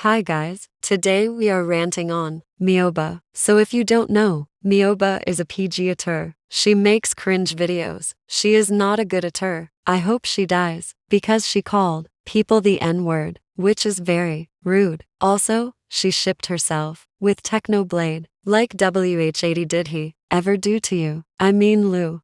Hi guys, today we are ranting on Meowbah. So if you don't know, Meowbah is a PG-ator. She makes cringe videos. She is not a good ator. I hope she dies, because she called people the N-word, which is very rude. Also, she shipped herself with Technoblade, like WH80 did he ever do to you? I mean Lou.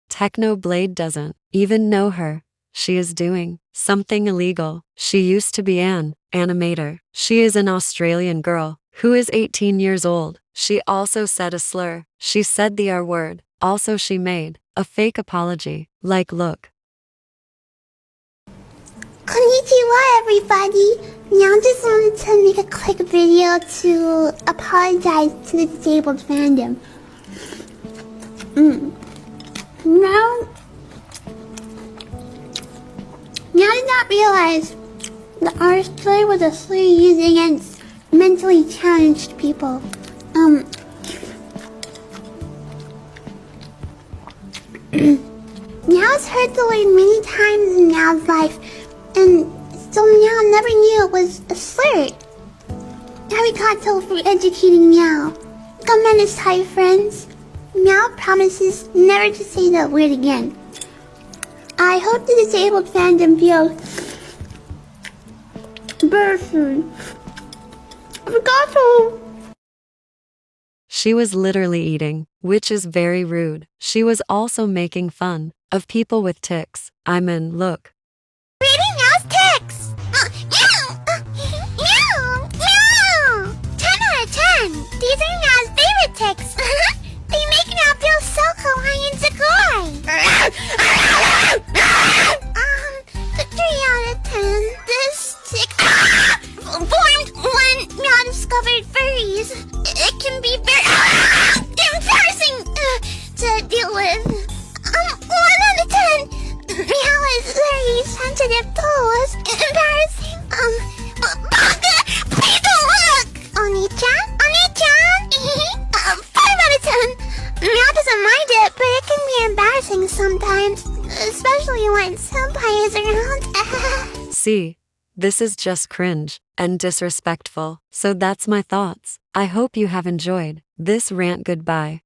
Technoblade doesn't even know her. She is doing something illegal. She used to be an animator. She is an Australian girl who is 18 years old. She also said a slur. She said the R word. Also she made a fake apology. Like look. Konnichiwa everybody! Now just wanted to make a quick video to apologize to the disabled fandom. Now did not realize the R slur was a slur used against mentally challenged people. Meow's heard the word many times in Meow's life, and so Meow never knew it was a slur. Arigato for educating Meow. Gomennis, hi friends. Meow promises never to say that word again. I hope the disabled fandom feels better soon. Arigato! She was literally eating, which is very rude. She was also making fun of people with tics. I mean, look. Reading Meow's tics! Meow! Meow! Meow! 10 out of 10! These are Meow's favorite tics! They make Meow feel so kawaii and sugoi! 3 out of 10. This tic formed when Meow discovered furries. It can be very embarrassing to deal with. 1 out of 10. Meow is very sensitive toes. Embarrassing. Please don't look! Oni-chan? Oni-chan? 5 out of 10. Meow doesn't mind it, but it can be embarrassing sometimes. Especially when senpai is around. See, this is just cringe and disrespectful. So that's my thoughts. I hope you have enjoyed this rant. Goodbye.